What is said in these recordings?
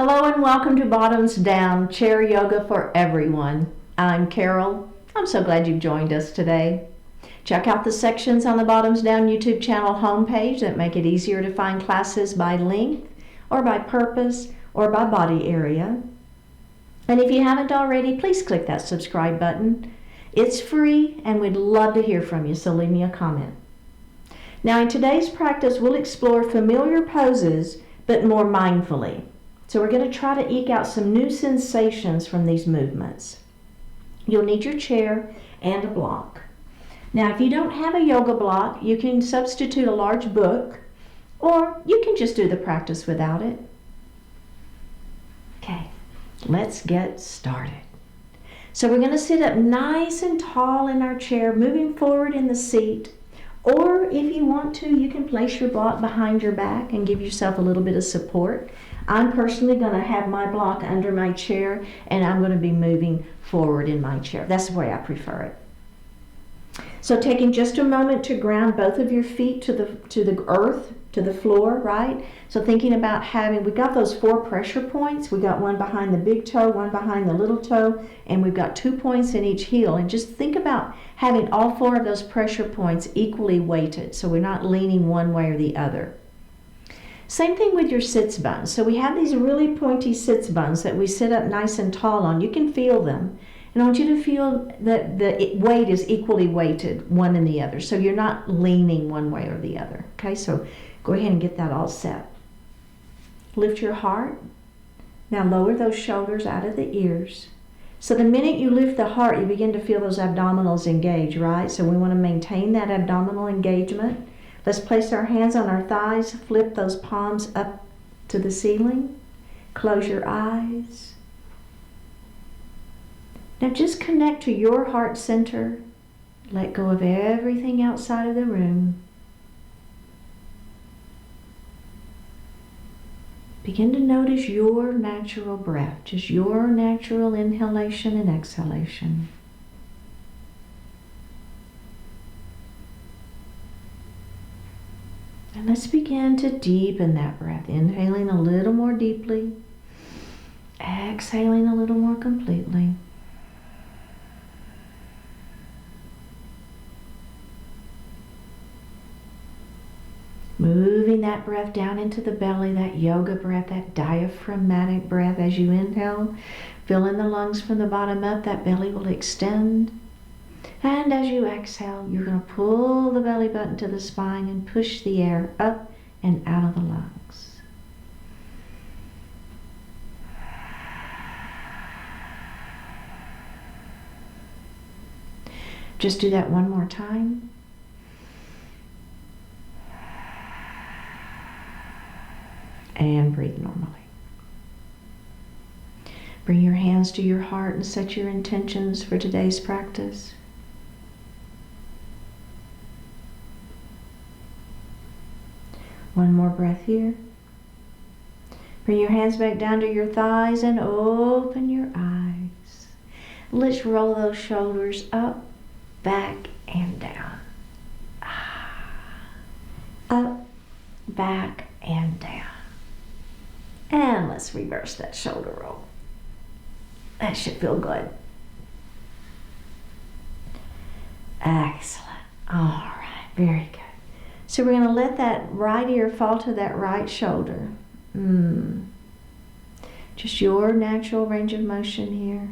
Hello and welcome to Bottoms Down, Chair Yoga for Everyone. I'm Carol. I'm so glad you've joined us today. Check out the sections on the Bottoms Down YouTube channel homepage that make it easier to find classes by length or by purpose or by body area. And if you haven't already, please click that subscribe button. It's free and we'd love to hear from you, so leave me a comment. Now in today's practice, we'll explore familiar poses but more mindfully. So we're going to try to eke out some new sensations from these movements. You'll need your chair and a block. Now if you don't have a yoga block, you can substitute a large book, or you can just do the practice without it. Okay, let's get started. So we're going to sit up nice and tall in our chair, moving forward in the seat. Or if you want to, you can place your block behind your back and give yourself a little bit of support. I'm personally going to have my block under my chair and I'm going to be moving forward in my chair. That's the way I prefer it. So taking just a moment to ground both of your feet to the earth, to the floor, right? So thinking about we got those 4 pressure points. We got one behind the big toe, one behind the little toe, and we've got 2 points in each heel. And just think about having all 4 of those pressure points equally weighted, so we're not leaning one way or the other. Same thing with your sits bones. So we have these really pointy sits bones that we sit up nice and tall on. You can feel them. And I want you to feel that the weight is equally weighted, one and the other. So you're not leaning one way or the other. Okay, so go ahead and get that all set. Lift your heart. Now lower those shoulders out of the ears. So the minute you lift the heart, you begin to feel those abdominals engage, right? So we want to maintain that abdominal engagement. Let's place our hands on our thighs, flip those palms up to the ceiling. Close your eyes. Now just connect to your heart center. Let go of everything outside of the room. Begin to notice your natural breath, just your natural inhalation and exhalation. And let's begin to deepen that breath, inhaling a little more deeply, exhaling a little more completely. Moving that breath down into the belly, that yoga breath, that diaphragmatic breath as you inhale. Filling the lungs from the bottom up, that belly will extend. And as you exhale, you're going to pull the belly button to the spine and push the air up and out of the lungs. Just do that one more time. And breathe normally. Bring your hands to your heart and set your intentions for today's practice. One more breath here. Bring your hands back down to your thighs and open your eyes. Let's roll those shoulders up, back, and down. Up, back, and down. And let's reverse that shoulder roll. That should feel good. Excellent. All right, very good. So we're going to let that right ear fall to that right shoulder. Just your natural range of motion here.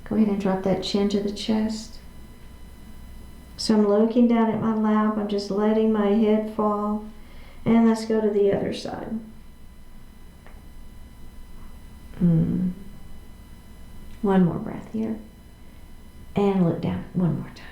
Go ahead and drop that chin to the chest. So I'm looking down at my lap. I'm just letting my head fall. And let's go to the other side. One more breath here. And look down one more time.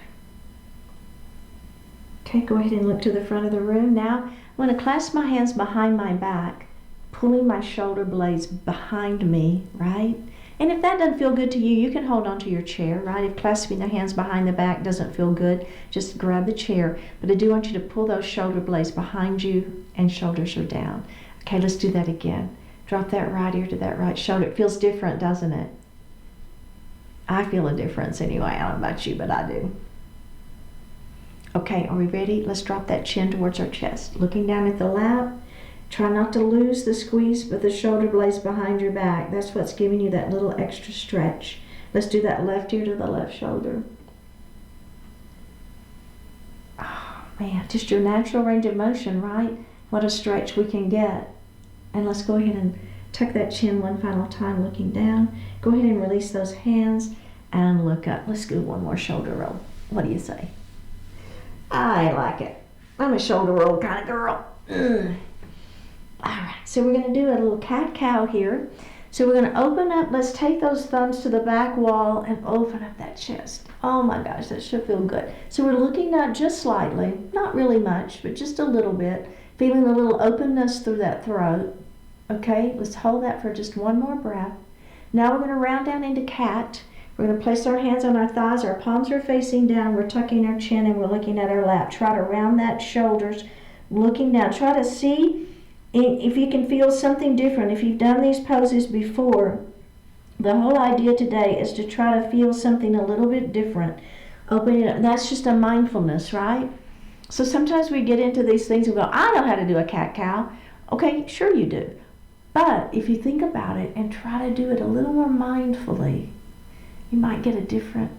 Okay, go ahead and look to the front of the room. Now, I'm going to clasp my hands behind my back, pulling my shoulder blades behind me, right? And if that doesn't feel good to you, you can hold on to your chair, right? If clasping the hands behind the back doesn't feel good, just grab the chair. But I do want you to pull those shoulder blades behind you and shoulders are down. Okay, let's do that again. Drop that right ear to that right shoulder. It feels different, doesn't it? I feel a difference anyway. I don't know about you, but I do. Okay, are we ready? Let's drop that chin towards our chest. Looking down at the lap, Try not to lose the squeeze with the shoulder blades behind your back. That's what's giving you that little extra stretch. Let's do that left ear to the left shoulder. Oh man, just your natural range of motion, right? What a stretch we can get. And let's go ahead and tuck that chin one final time, looking down. Go ahead and release those hands and look up. Let's do one more shoulder roll. What do you say? I like it. I'm a shoulder roll kind of girl. All right, so we're going to do a little cat-cow here. So we're going to open up. Let's take those thumbs to the back wall and open up that chest. Oh my gosh, that should feel good. So we're looking down just slightly, not really much, but just a little bit. Feeling a little openness through that throat. Okay, let's hold that for just one more breath. Now we're going to round down into cat. We're going to place our hands on our thighs. Our palms are facing down. We're tucking our chin and we're looking at our lap. Try to round that shoulders, looking down. Try to see if you can feel something different. If you've done these poses before, the whole idea today is to try to feel something a little bit different. Open it up. That's just a mindfulness, right? So sometimes we get into these things and go, I know how to do a cat-cow. Okay, sure you do. But if you think about it and try to do it a little more mindfully, you might get a different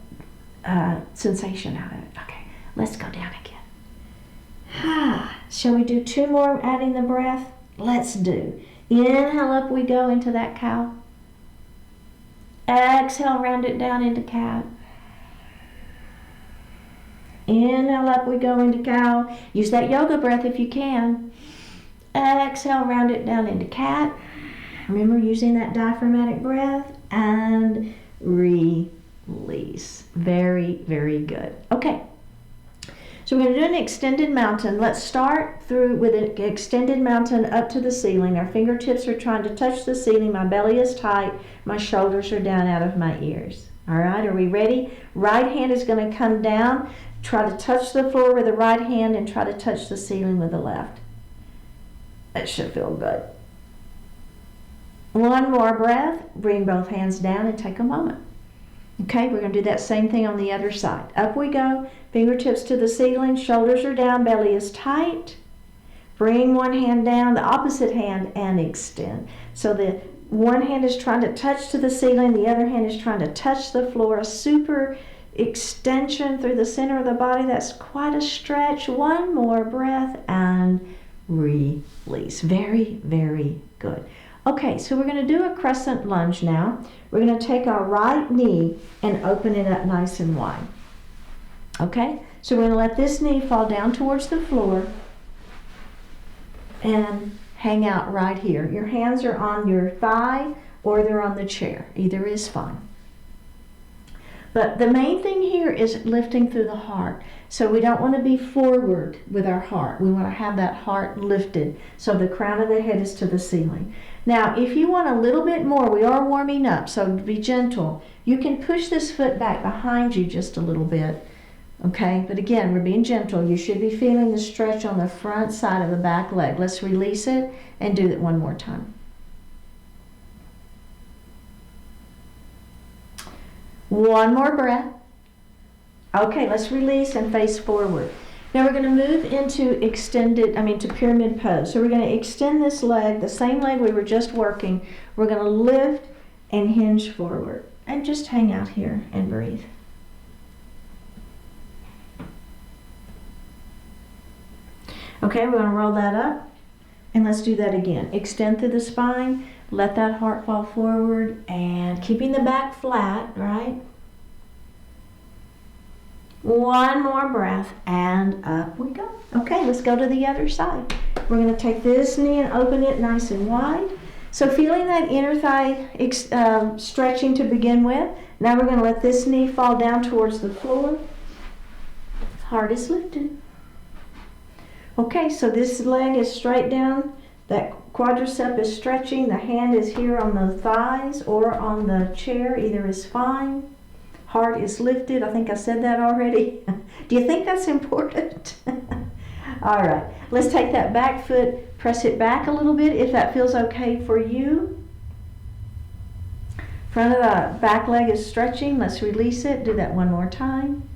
sensation out of it. Okay, let's go down again. Shall we do two more, adding the breath? Let's do. Inhale, up we go into that cow. Exhale, round it down into cat. Inhale, up we go into cow. Use that yoga breath if you can. Exhale, round it down into cat. Remember using that diaphragmatic breath and release. Very, very good. Okay. So we're going to do an extended mountain. Let's start through with an extended mountain up to the ceiling. Our fingertips are trying to touch the ceiling. My belly is tight. My shoulders are down out of my ears. All right, are we ready? Right hand is going to come down. Try to touch the floor with the right hand and try to touch the ceiling with the left. That should feel good. One more breath. Bring both hands down and take a moment. Okay, we're going to do that same thing on the other side. Up we go. Fingertips to the ceiling. Shoulders are down. Belly is tight. Bring one hand down, the opposite hand, and extend. So the one hand is trying to touch to the ceiling. The other hand is trying to touch the floor. A super extension through the center of the body. That's quite a stretch. One more breath and release. Very, very good. Okay, so we're going to do a crescent lunge now. We're going to take our right knee and open it up nice and wide. Okay, so we're going to let this knee fall down towards the floor and hang out right here. Your hands are on your thigh or they're on the chair. Either is fine. But the main thing here is lifting through the heart. So we don't want to be forward with our heart. We want to have that heart lifted so the crown of the head is to the ceiling. Now, if you want a little bit more, we are warming up, so be gentle. You can push this foot back behind you just a little bit. Okay, but again, we're being gentle. You should be feeling the stretch on the front side of the back leg. Let's release it and do it one more time. One more breath. Okay, let's release and face forward. Now we're going to move into to pyramid pose. So we're going to extend this leg, the same leg we were just working. We're going to lift and hinge forward. And just hang out here and breathe. Okay, we're going to roll that up. And let's do that again. Extend through the spine. Let that heart fall forward. And keeping the back flat, right? One more breath, and up we go. Okay, let's go to the other side. We're going to take this knee and open it nice and wide. So feeling that inner thigh stretching to begin with. Now we're going to let this knee fall down towards the floor. Heart is lifted. Okay, so this leg is straight down. That quadricep is stretching. The hand is here on the thighs or on the chair. Either is fine. Heart is lifted. I think I said that already. Do you think that's important? All right. Let's take that back foot, press it back a little bit if that feels okay for you. Front of the back leg is stretching. Let's release it. Do that one more time.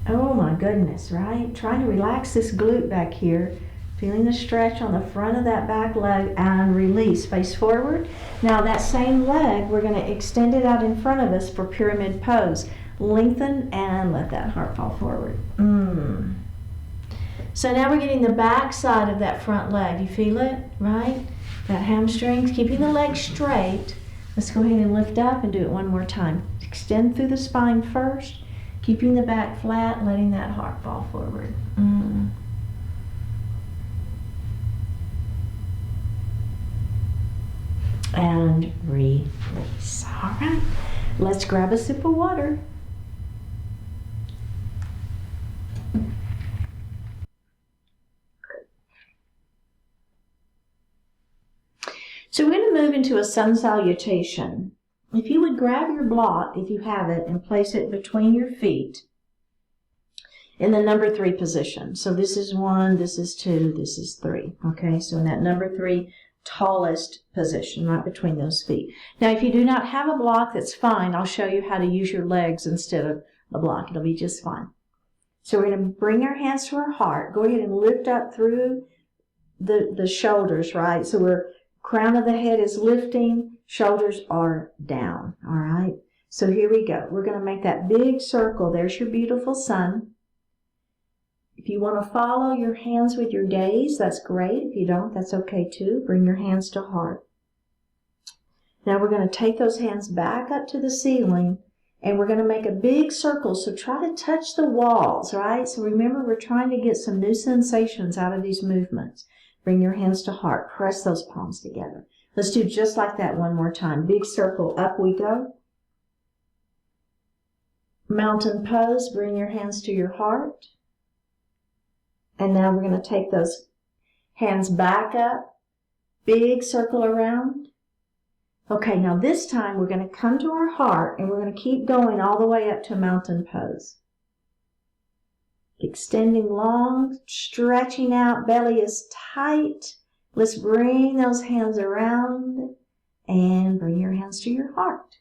Oh my goodness, right? Trying to relax this glute back here. Feeling the stretch on the front of that back leg and release. Face forward. Now that same leg, we're going to extend it out in front of us for pyramid pose. Lengthen and let that heart fall forward. So now we're getting the back side of that front leg. You feel it, right? That hamstrings, keeping the leg straight. Let's go ahead and lift up and do it one more time. Extend through the spine first, keeping the back flat, letting that heart fall forward. And release. All right, let's grab a sip of water. So we're going to move into a sun salutation. If you would grab your block, if you have it, and place it between your feet in the number 3 position. So this is 1, this is 2, this is 3. Okay, so in that number 3 tallest position, right between those feet. Now, if you do not have a block, that's fine. I'll show you how to use your legs instead of a block. It'll be just fine. So we're going to bring our hands to our heart. Go ahead and lift up through the shoulders, right? So we're crown of the head is lifting, shoulders are down, all right? So here we go. We're going to make that big circle. There's your beautiful sun. If you want to follow your hands with your gaze, that's great. If you don't, that's okay too. Bring your hands to heart. Now we're going to take those hands back up to the ceiling, and we're going to make a big circle. So try to touch the walls, right? So remember, we're trying to get some new sensations out of these movements. Bring your hands to heart. Press those palms together. Let's do just like that one more time. Big circle, up we go. Mountain pose, bring your hands to your heart. And now we're going to take those hands back up. Big circle around. Okay, now this time we're going to come to our heart and we're going to keep going all the way up to mountain pose. Extending long, stretching out, belly is tight. Let's bring those hands around and bring your hands to your heart.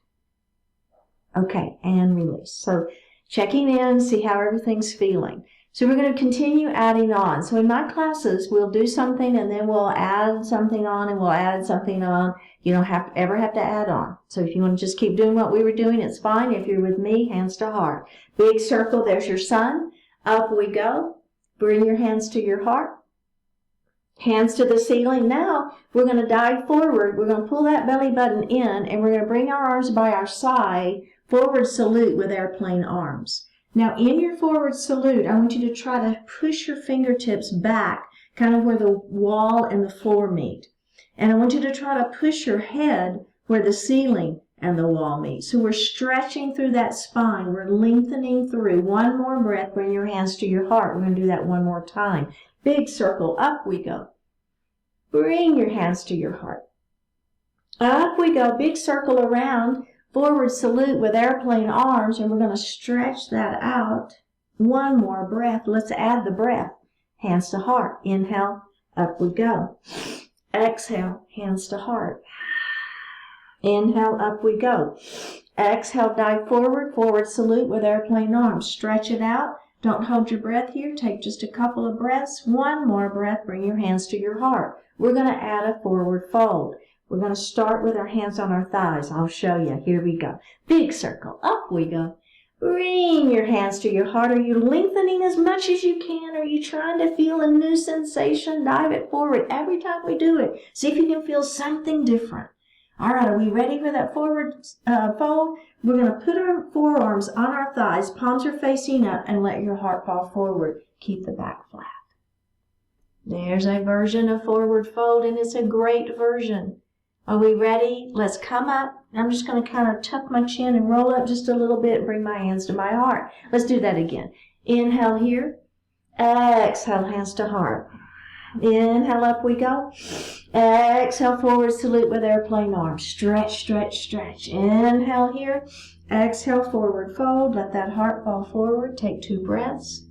Okay, and release. So checking in, see how everything's feeling. So we're going to continue adding on. So in my classes, we'll do something and then we'll add something on and we'll add something on. You don't ever have to add on. So if you want to just keep doing what we were doing, it's fine. If you're with me, hands to heart. Big circle, there's your sun. Up we go. Bring your hands to your heart. Hands to the ceiling. Now we're going to dive forward. We're going to pull that belly button in and we're going to bring our arms by our side. Forward salute with airplane arms. Now in your forward salute, I want you to try to push your fingertips back, kind of where the wall and the floor meet. And I want you to try to push your head where the ceiling and the wall meet. So we're stretching through that spine. We're lengthening through. One more breath. Bring your hands to your heart. We're going to do that one more time. Big circle. Up we go. Bring your hands to your heart. Up we go. Big circle around. Forward salute with airplane arms, and we're going to stretch that out. One more breath. Let's add the breath. Hands to heart. Inhale, up we go. Exhale, hands to heart. Inhale, up we go. Exhale, dive forward. Forward salute with airplane arms. Stretch it out. Don't hold your breath here. Take just a couple of breaths. One more breath. Bring your hands to your heart. We're going to add a forward fold. We're going to start with our hands on our thighs. I'll show you. Here we go. Big circle. Up we go. Bring your hands to your heart. Are you lengthening as much as you can? Are you trying to feel a new sensation? Dive it forward every time we do it. See if you can feel something different. All right, are we ready for that forward fold? We're going to put our forearms on our thighs. Palms are facing up and let your heart fall forward. Keep the back flat. There's a version of forward fold, and it's a great version. Are we ready? Let's come up. I'm just going to kind of tuck my chin and roll up just a little bit and bring my hands to my heart. Let's do that again. Inhale here. Exhale, hands to heart. Inhale, up we go. Exhale, forward salute with airplane arms. Stretch, stretch, stretch. Inhale here. Exhale, forward fold. Let that heart fall forward. Take 2 breaths.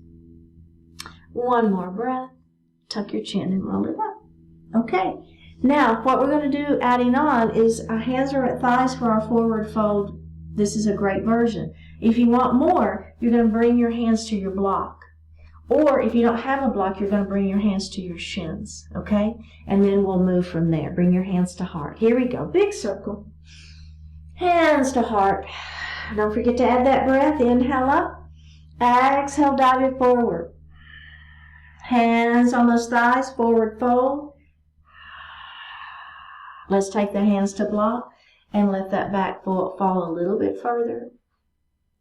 One more breath. Tuck your chin and roll it up. Okay. Now, what we're going to do adding on is our hands are at thighs for our forward fold This is a great version. If you want more, you're going to bring your hands to your block. Or if you don't have a block, you're going to bring your hands to your shins, okay? And then we'll move from there. Bring your hands to heart. Here we go. Big circle. Hands to heart. Don't forget to add that breath. Inhale up. Exhale, dive it forward. Hands on those thighs, forward fold. Let's take the hands to block and let that back fall a little bit further.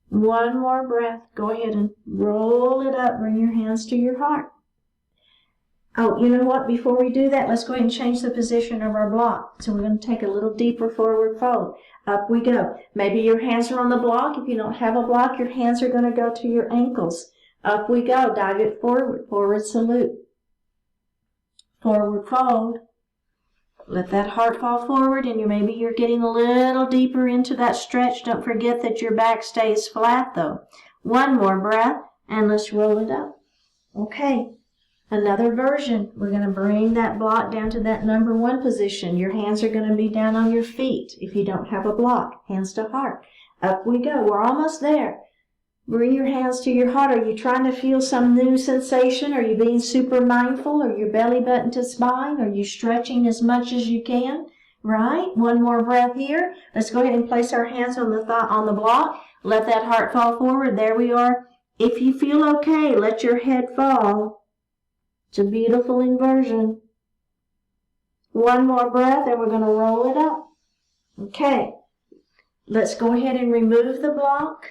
One more breath. Go ahead and roll it up. Bring your hands to your heart. Oh, you know what? Before we do that, let's go ahead and change the position of our block. So we're going to take a little deeper forward fold. Up we go. Maybe your hands are on the block. If you don't have a block, your hands are going to go to your ankles. Up we go. Dive it forward. Forward salute. Forward fold. Let that heart fall forward, and maybe you're getting a little deeper into that stretch. Don't forget that your back stays flat, though. One more breath, and let's roll it up. Okay, another version. We're going to bring that block down to that number 1 position. Your hands are going to be down on your feet if you don't have a block. Hands to heart. Up we go. We're almost there. Bring your hands to your heart. Are you trying to feel some new sensation? Are you being super mindful? Are your belly button to spine? Are you stretching as much as you can? Right? One more breath here. Let's go ahead and place our hands on the block. Let that heart fall forward. There we are. If you feel okay, let your head fall. It's a beautiful inversion. One more breath, and we're going to roll it up. Okay. Let's go ahead and remove the block.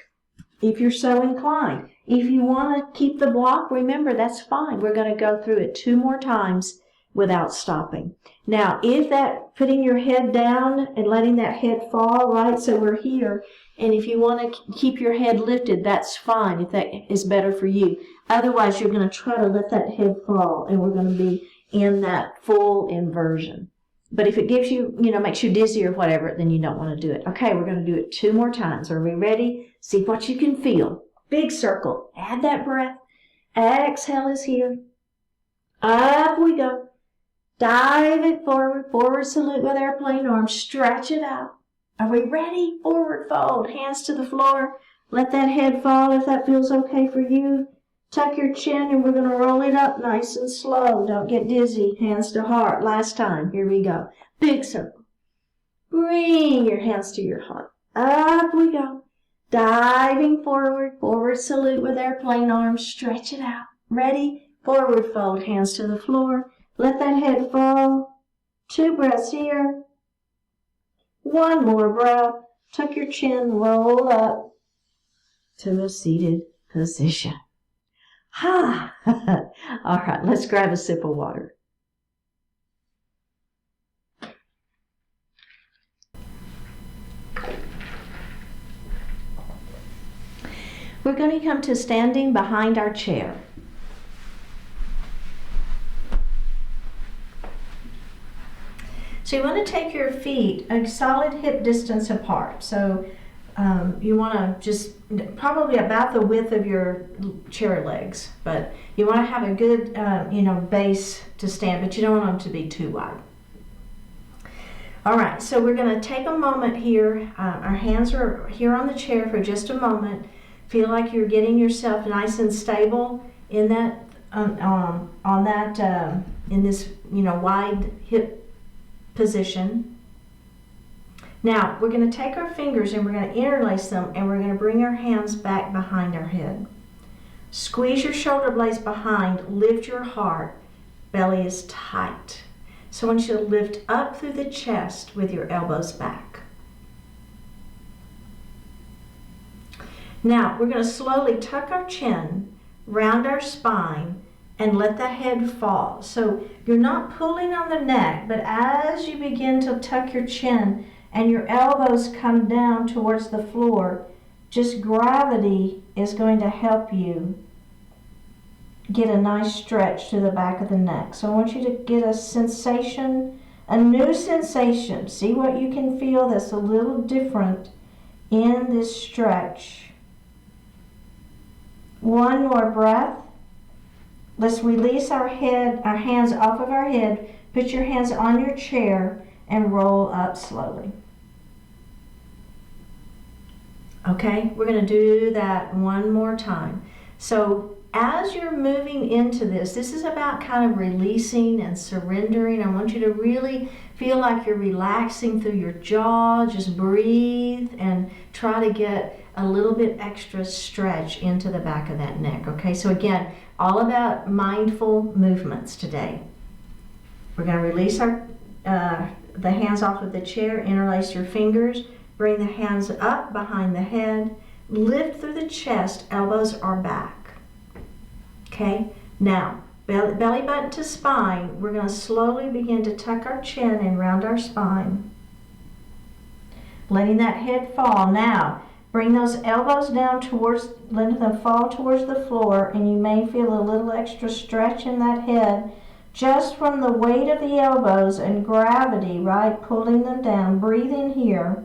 If you're so inclined. If you want to keep the block, remember, that's fine. We're going to go through it 2 more times without stopping. Now, if that putting your head down and letting that head fall, right, so we're here, and if you want to keep your head lifted, that's fine if that is better for you. Otherwise, you're going to try to let that head fall, and we're going to be in that full inversion. But if it gives you, makes you dizzy or whatever, then you don't want to do it. Okay, we're going to do it 2 more times. Are we ready? See what you can feel. Big circle. Add that breath. Exhale is here. Up we go. Dive it forward. Forward salute with airplane arms. Stretch it out. Are we ready? Forward fold. Hands to the floor. Let that head fall if that feels okay for you. Tuck your chin, and we're going to roll it up nice and slow. Don't get dizzy. Hands to heart. Last time. Here we go. Big circle. Bring your hands to your heart. Up we go. Diving forward. Forward salute with airplane arms. Stretch it out. Ready? Forward fold. Hands to the floor. Let that head fall. 2 breaths here. One more breath. Tuck your chin. Roll up to a seated position. Ha! All right, let's grab a sip of water. We're going to come to standing behind our chair. So you want to take your feet a solid hip distance apart. So you want to just probably about the width of your chair legs, but you want to have a good base to stand, but you don't want them to be too wide. All right, so we're going to take a moment here. Our hands are here on the chair for just a moment. Feel like you're getting yourself nice and stable in that in this wide hip position. Now, we're going to take our fingers and we're going to interlace them, and we're going to bring our hands back behind our head. Squeeze your shoulder blades behind, lift your heart, belly is tight. So I want you to lift up through the chest with your elbows back. Now, we're going to slowly tuck our chin, round our spine, and let the head fall. So you're not pulling on the neck, but as you begin to tuck your chin, and your elbows come down towards the floor, just gravity is going to help you get a nice stretch to the back of the neck. So I want you to get a sensation, a new sensation. See what you can feel that's a little different in this stretch. One more breath. Let's release our hands off of our head. Put your hands on your chair and roll up slowly. Okay, we're going to do that one more time. So as you're moving into this is about kind of releasing and surrendering. I want you to really feel like you're relaxing through your jaw. Just breathe and try to get a little bit extra stretch into the back of that neck. Okay, so again, all about mindful movements today. We're going to release the hands off of the chair, interlace your fingers, bring the hands up behind the head, lift through the chest, elbows are back. Okay, now belly button to spine, we're going to slowly begin to tuck our chin and round our spine. Letting that head fall. Now, bring those elbows down towards, let them fall towards the floor, and you may feel a little extra stretch in that head just from the weight of the elbows and gravity, right, pulling them down. Breathe in here.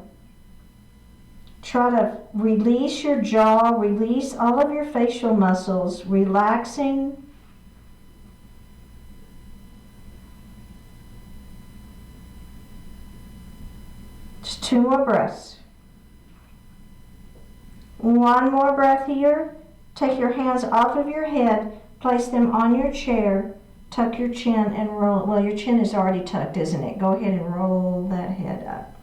Try to release your jaw, release all of your facial muscles, relaxing. Just 2 more breaths. One more breath here. Take your hands off of your head, place them on your chair, tuck your chin and roll. Well, your chin is already tucked, isn't it? Go ahead and roll that head up.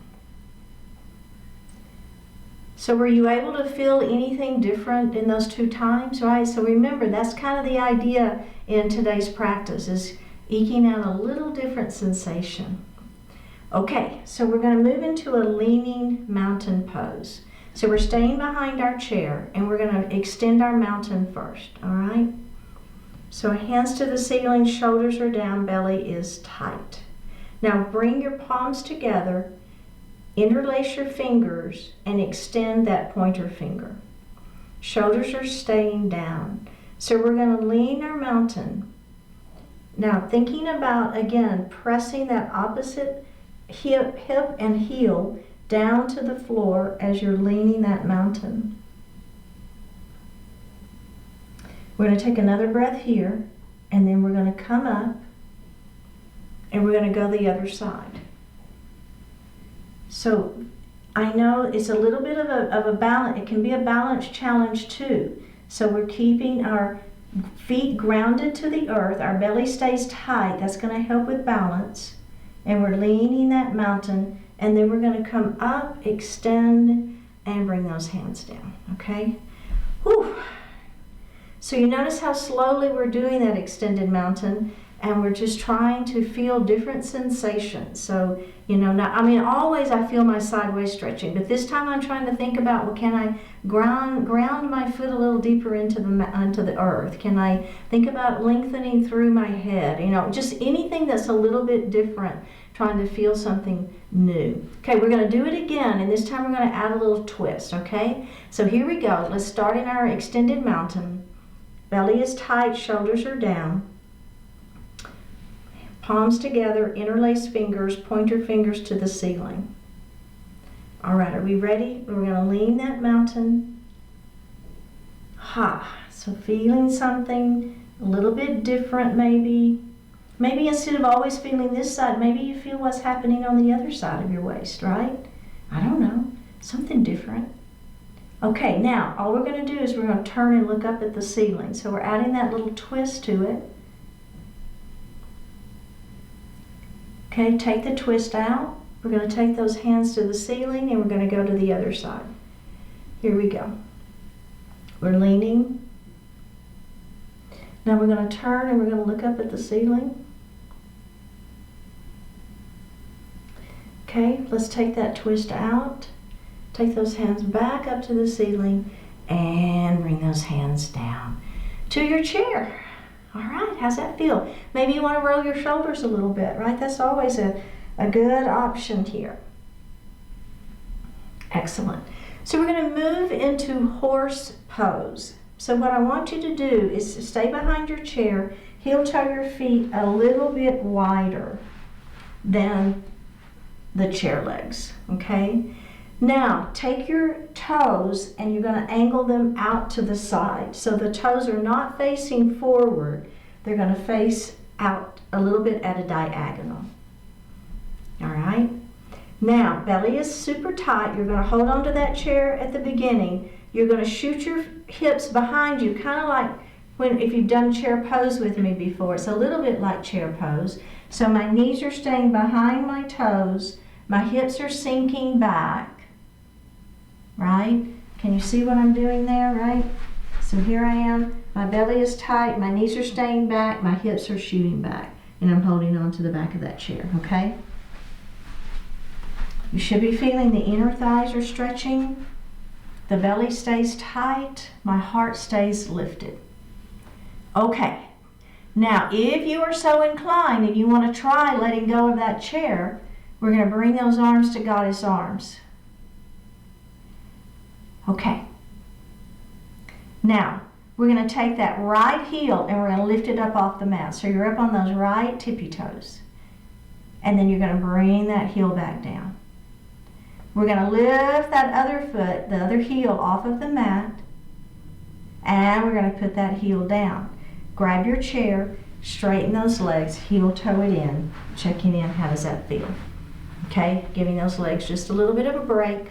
So were you able to feel anything different in those 2 times, right? So remember, that's kind of the idea in today's practice, is eking out a little different sensation. Okay, so we're going to move into a leaning mountain pose. So we're staying behind our chair and we're going to extend our mountain first, all right? So hands to the ceiling, shoulders are down, belly is tight. Now bring your palms together, interlace your fingers, and extend that pointer finger. Shoulders are staying down. So we're going to lean our mountain. Now thinking about, again, pressing that opposite hip and heel down to the floor as you're leaning that mountain. We're going to take another breath here, and then we're going to come up, and we're going to go the other side. So I know it's a little bit of a balance. It can be a balance challenge too. So we're keeping our feet grounded to the earth. Our belly stays tight. That's going to help with balance. And we're leaning that mountain. And then we're going to come up, extend, and bring those hands down. Okay? Whew. So you notice how slowly we're doing that extended mountain. And we're just trying to feel different sensations. So, you know, not, I mean, always I feel my sideways stretching, but this time I'm trying to think about, well, can I ground my foot a little deeper into the earth? Can I think about lengthening through my head? You know, just anything that's a little bit different, trying to feel something new. Okay, we're going to do it again, and this time we're going to add a little twist, okay? So here we go. Let's start in our extended mountain. Belly is tight, shoulders are down. Palms together, interlace fingers, pointer fingers to the ceiling. All right, are we ready? We're going to lean that mountain. Ha, so feeling something a little bit different maybe. Maybe instead of always feeling this side, maybe you feel what's happening on the other side of your waist, right? I don't know, something different. Okay, now all we're going to do is we're going to turn and look up at the ceiling. So we're adding that little twist to it. Okay, take the twist out. We're going to take those hands to the ceiling and we're going to go to the other side. Here we go. We're leaning. Now we're going to turn and we're going to look up at the ceiling. Okay, let's take that twist out. Take those hands back up to the ceiling and bring those hands down to your chair. All right, how's that feel? Maybe you want to roll your shoulders a little bit, right? That's always a good option here. Excellent. So we're going to move into horse pose. So what I want you to do is to stay behind your chair, heel toe your feet a little bit wider than the chair legs, okay? Now, take your toes and you're going to angle them out to the side. So the toes are not facing forward. They're going to face out a little bit at a diagonal. All right? Now, belly is super tight. You're going to hold on to that chair at the beginning. You're going to shoot your hips behind you, kind of like if you've done chair pose with me before. It's a little bit like chair pose. So my knees are staying behind my toes. My hips are sinking back, right? Can you see what I'm doing there, right? So here I am. My belly is tight. My knees are staying back. My hips are shooting back. And I'm holding on to the back of that chair, okay? You should be feeling the inner thighs are stretching. The belly stays tight. My heart stays lifted. Okay. Now, if you are so inclined and you want to try letting go of that chair, we're going to bring those arms to goddess arms. Okay. Now, we're going to take that right heel and we're going to lift it up off the mat. So you're up on those right tippy toes. And then you're going to bring that heel back down. We're going to lift that other foot, the other heel, off of the mat. And we're going to put that heel down. Grab your chair, straighten those legs, heel toe it in, checking in. How does that feel? Okay, giving those legs just a little bit of a break.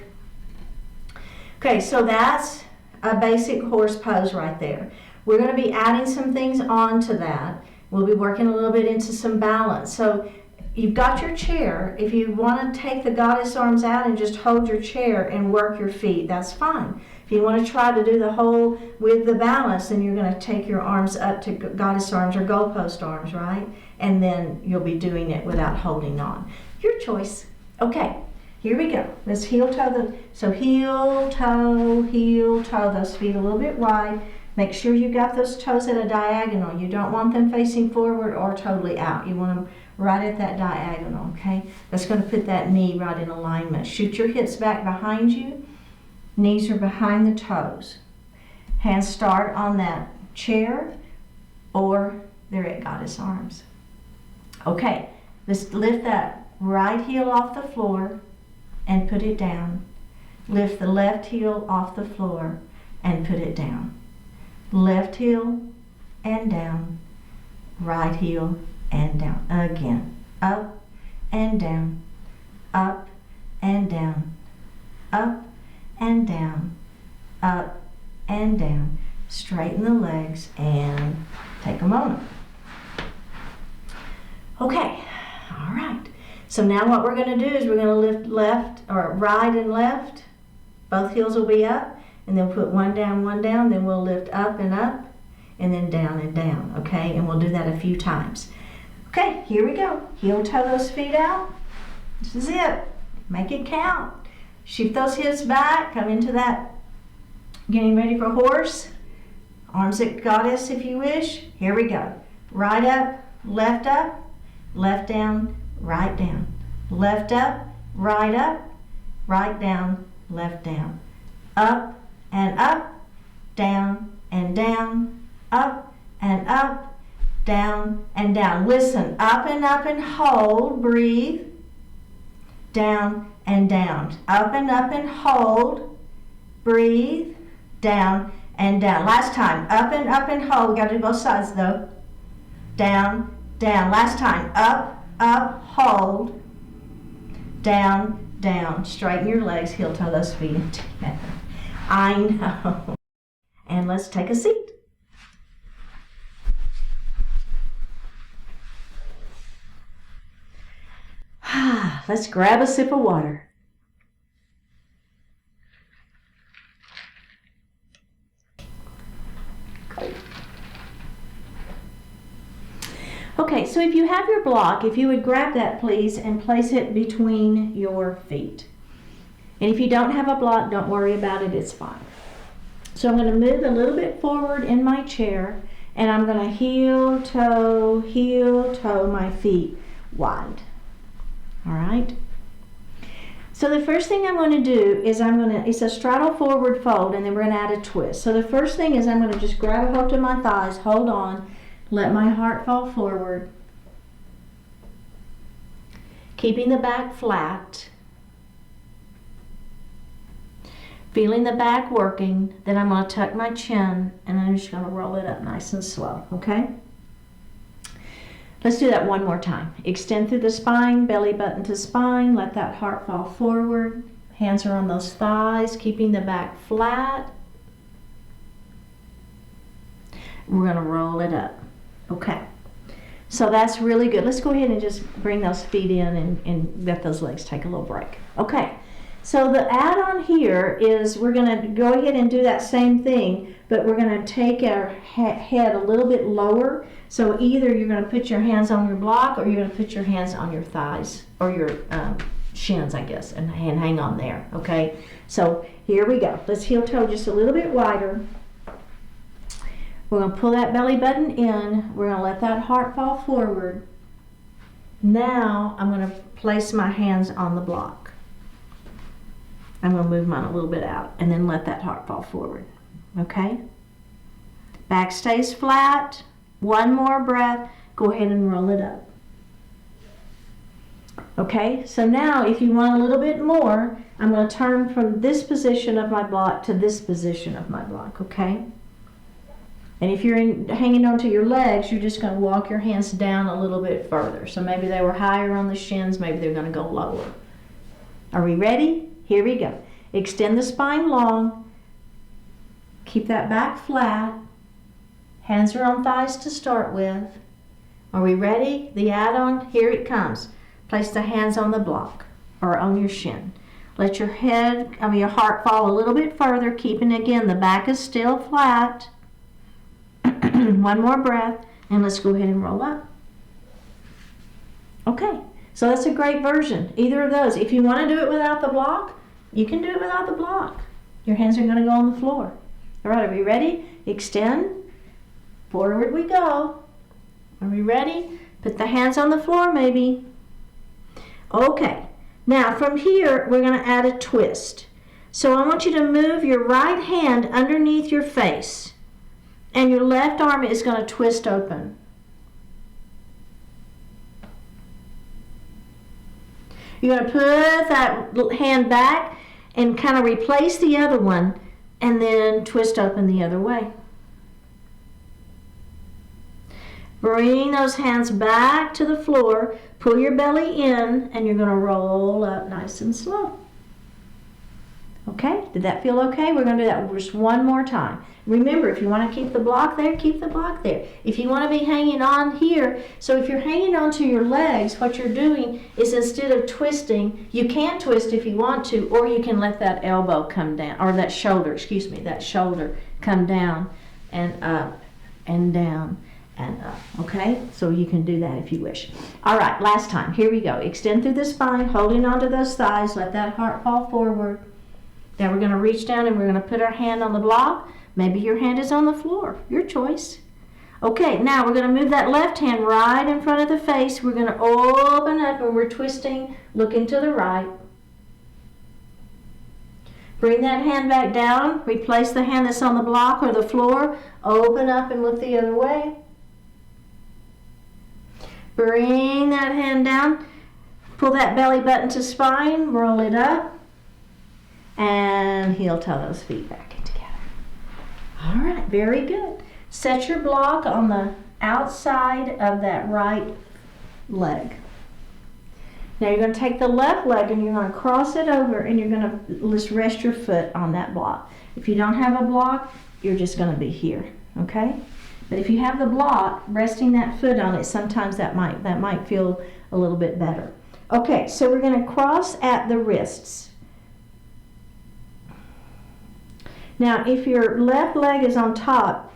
Okay, so that's a basic horse pose right there. We're going to be adding some things onto that. We'll be working a little bit into some balance. So you've got your chair. If you want to take the goddess arms out and just hold your chair and work your feet, that's fine. If you want to try to do the whole with the balance, then you're going to take your arms up to goddess arms or goalpost arms, right? And then you'll be doing it without holding on. Your choice. Okay, here we go. Let's heel toe so heel toe, those feet a little bit wide. Make sure you got those toes at a diagonal. You don't want them facing forward or totally out. You want them right at that diagonal, okay? That's going to put that knee right in alignment. Shoot your hips back behind you. Knees are behind the toes. Hands start on that chair or they're at goddess arms. Okay, let's lift that right heel off the floor and put it down. Lift the left heel off the floor and put it down. Left heel and down. Right heel and down. Again. Up and down. Up and down. Up and down. Up and down. Straighten the legs and take a moment. Okay. All right. So now what we're going to do is we're going to lift left or right and left. Both heels will be up. And then put one down, then we'll lift up, and then down and down, okay? And we'll do that a few times. Okay, here we go. Heel toe those feet out. This is it. Make it count. Shift those hips back, come into that, getting ready for horse. Arms at goddess if you wish. Here we go. Right up, left down, right down. Left up, right down, left down. Up, and up, down, and down, up, and up, down, and down. Listen, up and hold, breathe, down, and down. Up and hold, breathe, down, and down. Last time, up and hold. Got to do both sides though. Down, down. Last time, up, hold, down, down. Straighten your legs, heel toe those feet in together. I know. And let's take a seat. Let's grab a sip of water. Okay, so if you have your block, if you would grab that please and place it between your feet. And if you don't have a block, don't worry about it, it's fine. So I'm going to move a little bit forward in my chair and I'm going to heel toe my feet wide. All right. So the first thing I'm going to do is it's a straddle forward fold and then we're going to add a twist. So the first thing is I'm going to just grab a hold of my thighs, hold on, let my heart fall forward, keeping the back flat. Feeling the back working, then I'm going to tuck my chin and I'm just going to roll it up nice and slow, okay? Let's do that one more time. Extend through the spine, belly button to spine. Let that heart fall forward. Hands are on those thighs, keeping the back flat. We're going to roll it up. Okay. So that's really good. Let's go ahead and just bring those feet in and let those legs take a little break. Okay. So the add-on here is we're going to go ahead and do that same thing, but we're going to take our head a little bit lower. So either you're going to put your hands on your block or you're going to put your hands on your thighs or your shins, I guess, and hang on there. Okay. So here we go. Let's heel toe just a little bit wider. We're going to pull that belly button in. We're going to let that heart fall forward. Now I'm going to place my hands on the block. I'm going to move mine a little bit out and then let that heart fall forward. Okay? Back stays flat. One more breath. Go ahead and roll it up. Okay? So now if you want a little bit more, I'm going to turn from this position of my block to this position of my block. Okay? And if you're hanging onto your legs, you're just going to walk your hands down a little bit further. So maybe they were higher on the shins, maybe they're going to go lower. Are we ready? Here we go. Extend the spine long. Keep that back flat. Hands are on thighs to start with. Are we ready? The add-on, here it comes. Place the hands on the block or on your shin. Let your your heart fall a little bit further, keeping again the back is still flat. One more breath, and let's go ahead and roll up. Okay, so that's a great version. Either of those. If you want to do it without the block, you can do it without the block. Your hands are going to go on the floor. All right, are we ready? Extend. Forward we go. Are we ready? Put the hands on the floor maybe. Okay, now from here, we're going to add a twist. So I want you to move your right hand underneath your face. And your left arm is going to twist open. You're going to put that hand back and kind of replace the other one and then twist open the other way. Bring those hands back to the floor, pull your belly in, and you're going to roll up nice and slow. Okay, did that feel okay? We're going to do that just one more time. Remember, if you want to keep the block there, keep the block there. If you want to be hanging on here, so if you're hanging on to your legs, what you're doing is instead of twisting, you can twist if you want to, or you can let that elbow come down, or that shoulder come down and up and down and up. Okay, so you can do that if you wish. All right, last time. Here we go. Extend through the spine, holding onto those thighs. Let that heart fall forward. Now we're going to reach down and we're going to put our hand on the block. Maybe your hand is on the floor. Your choice. Okay, now we're going to move that left hand right in front of the face. We're going to open up and we're twisting, looking to the right. Bring that hand back down. Replace the hand that's on the block or the floor. Open up and look the other way. Bring that hand down. Pull that belly button to spine. Roll it up. And heel toe those feet back in together. All right, very good. Set your block on the outside of that right leg. Now you're going to take the left leg and you're going to cross it over and you're going to just rest your foot on that block. If you don't have a block, you're just going to be here, okay? But if you have the block, resting that foot on it, sometimes that might feel a little bit better. Okay, so we're going to cross at the wrists. Now, if your left leg is on top,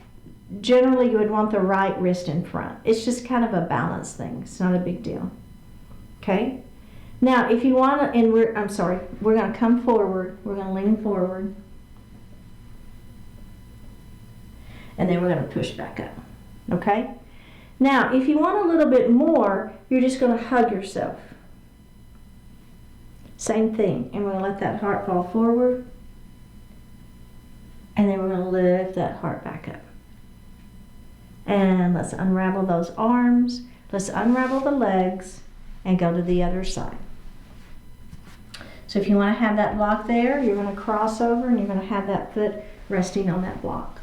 generally you would want the right wrist in front. It's just kind of a balance thing. It's not a big deal. Okay? Now, if you want to, and we're going to come forward. We're going to lean forward. And then we're going to push back up. Okay? Now, if you want a little bit more, you're just going to hug yourself. Same thing. And we're going to let that heart fall forward. And then we're going to lift that heart back up. And let's unravel those arms. Let's unravel the legs and go to the other side. So if you want to have that block there, you're going to cross over and you're going to have that foot resting on that block.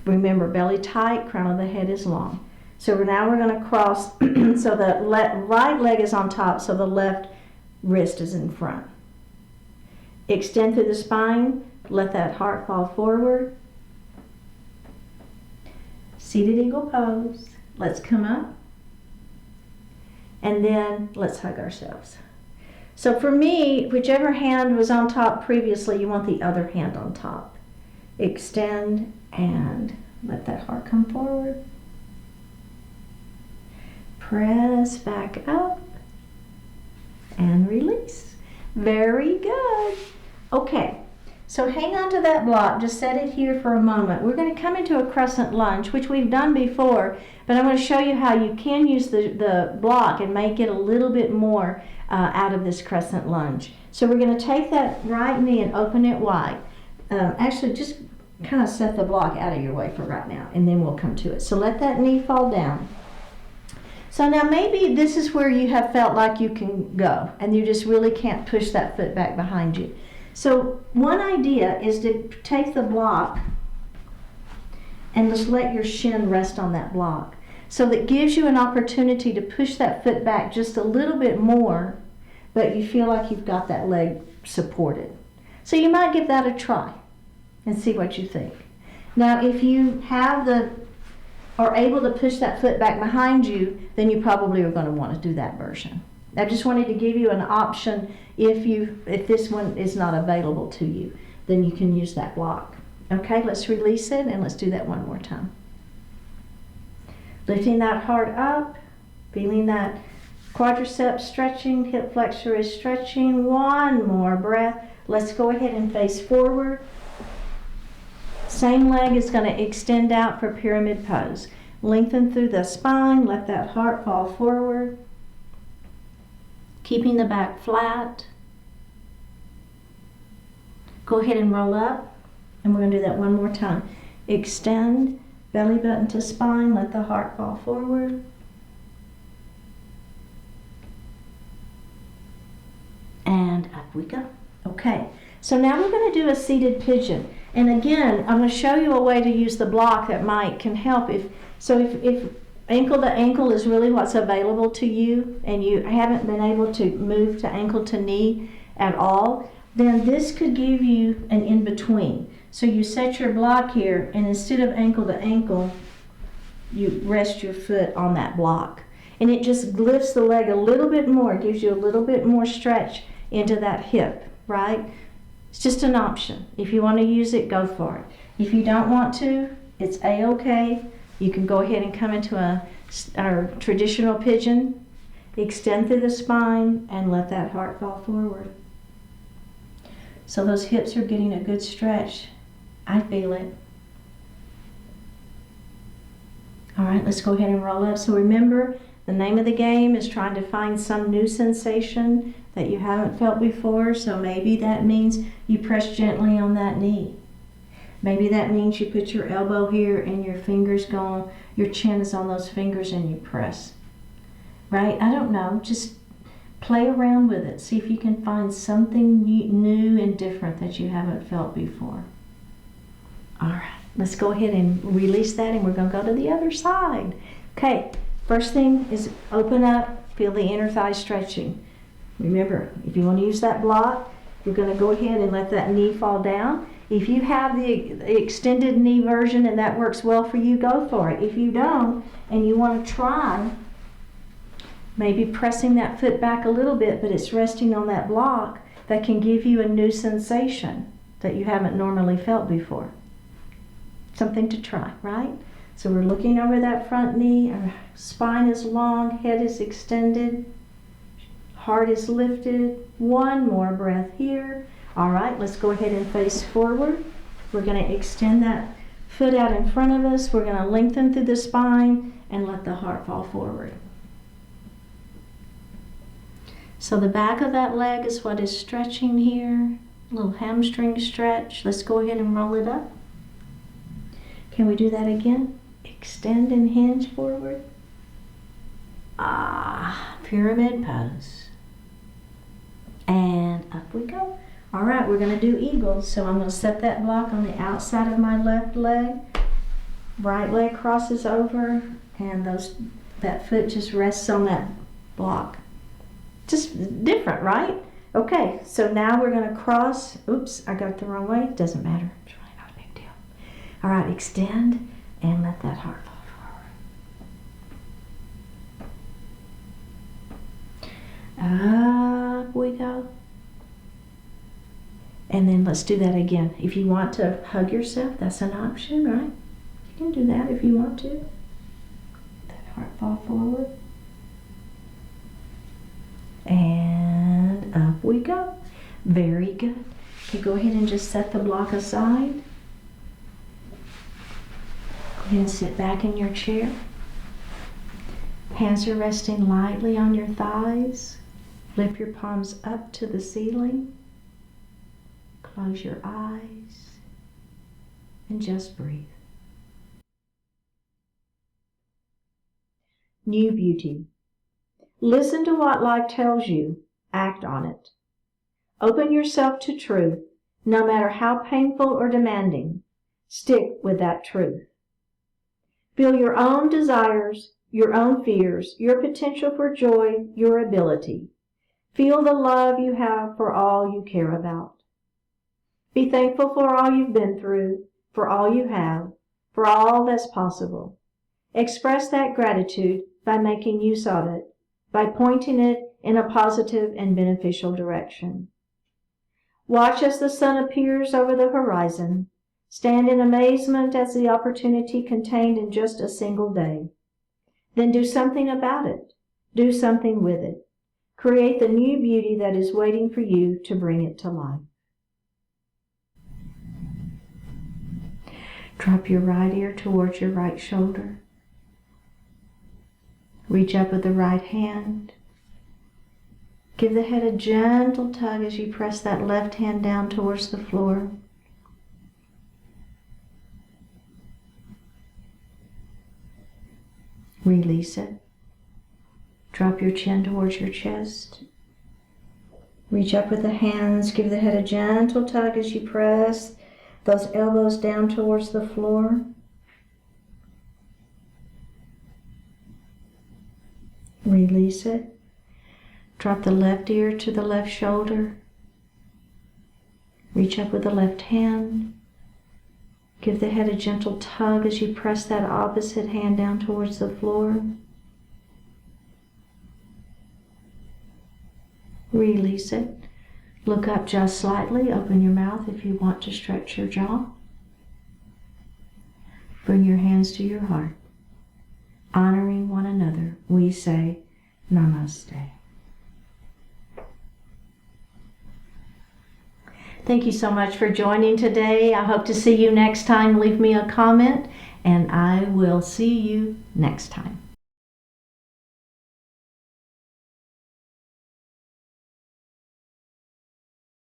Remember, belly tight, crown of the head is long. So now we're going to cross, so the right leg is on top, so the left wrist is in front. Extend through the spine, let that heart fall forward. Seated eagle pose. Let's come up. And then let's hug ourselves. So for me, whichever hand was on top previously, you want the other hand on top. Extend and let that heart come forward. Press back up and release. Very good. Okay, so hang on to that block. Just set it here for a moment. We're going to come into a crescent lunge, which we've done before, but I'm going to show you how you can use the block and make it a little bit more out of this crescent lunge. So we're going to take that right knee and open it wide. Actually, just kind of set the block out of your way for right now, and then we'll come to it. So let that knee fall down. So now maybe this is where you have felt like you can go, and you just really can't push that foot back behind you. So one idea is to take the block and just let your shin rest on that block. So that gives you an opportunity to push that foot back just a little bit more, but you feel like you've got that leg supported. So you might give that a try and see what you think. Now if you are able to push that foot back behind you, then you probably are going to want to do that version. I just wanted to give you an option. If this one is not available to you, then you can use that block. Okay, let's release it and let's do that one more time. Lifting that heart up, feeling that quadriceps stretching, hip flexor is stretching. One more breath. Let's go ahead and face forward. Same leg is going to extend out for pyramid pose. Lengthen through the spine, let that heart fall forward. Keeping the back flat. Go ahead and roll up, and we're going to do that one more time. Extend, belly button to spine, let the heart fall forward. And up we go. Okay, so now we're going to do a seated pigeon. And again, I'm going to show you a way to use the block that can help. If ankle to ankle is really what's available to you, and you haven't been able to move to ankle to knee at all, then this could give you an in-between. So you set your block here, and instead of ankle to ankle, you rest your foot on that block. And it just lifts the leg a little bit more, gives you a little bit more stretch into that hip, right? It's just an option. If you want to use it, go for it. If you don't want to, it's a-okay. You can go ahead and come into our traditional pigeon, extend through the spine, and let that heart fall forward. So those hips are getting a good stretch. I feel it. All right, let's go ahead and roll up. So remember, the name of the game is trying to find some new sensation that you haven't felt before. So maybe that means you press gently on that knee. Maybe that means you put your elbow here and your fingers go, your chin is on those fingers and you press. Right? I don't know. Just play around with it. See if you can find something new and different that you haven't felt before. All right. Let's go ahead and release that, and we're going to go to the other side. Okay. First thing is open up. Feel the inner thigh stretching. Remember, if you want to use that block, you're going to go ahead and let that knee fall down. If you have the extended knee version and that works well for you, go for it. If you don't and you want to try, maybe pressing that foot back a little bit, but it's resting on that block, that can give you a new sensation that you haven't normally felt before. Something to try, right? So we're looking over that front knee, our spine is long, head is extended, heart is lifted. One more breath here. All right, let's go ahead and face forward. We're going to extend that foot out in front of us. We're going to lengthen through the spine and let the heart fall forward. So the back of that leg is what is stretching here. A little hamstring stretch. Let's go ahead and roll it up. Can we do that again? Extend and hinge forward. Pyramid pose. And up we go. All right, we're going to do eagles. So I'm going to set that block on the outside of my left leg. Right leg crosses over And that foot just rests on that block. Just different, right? Okay, so now we're going to cross. Oops, I got it the wrong way. Doesn't matter. It's really not a big deal. All right, extend and let that heart fall forward. Up we go. And then let's do that again. If you want to hug yourself, that's an option, right? You can do that if you want to. Let that heart fall forward. And up we go. Very good. Okay, go ahead and just set the block aside. Go ahead and sit back in your chair. Hands are resting lightly on your thighs. Lift your palms up to the ceiling. Close your eyes and just breathe. New beauty. Listen to what life tells you. Act on it. Open yourself to truth, no matter how painful or demanding. Stick with that truth. Feel your own desires, your own fears, your potential for joy, your ability. Feel the love you have for all you care about. Be thankful for all you've been through, for all you have, for all that's possible. Express that gratitude by making use of it, by pointing it in a positive and beneficial direction. Watch as the sun appears over the horizon. Stand in amazement at the opportunity contained in just a single day. Then do something about it. Do something with it. Create the new beauty that is waiting for you to bring it to life. Drop your right ear towards your right shoulder. Reach up with the right hand. Give the head a gentle tug as you press that left hand down towards the floor. Release it. Drop your chin towards your chest. Reach up with the hands. Give the head a gentle tug as you press those elbows down towards the floor. Release it. Drop the left ear to the left shoulder. Reach up with the left hand. Give the head a gentle tug as you press that opposite hand down towards the floor. Release it. Look up just slightly. Open your mouth if you want to stretch your jaw. Bring your hands to your heart. Honoring one another, we say Namaste. Thank you so much for joining today. I hope to see you next time. Leave me a comment, and I will see you next time.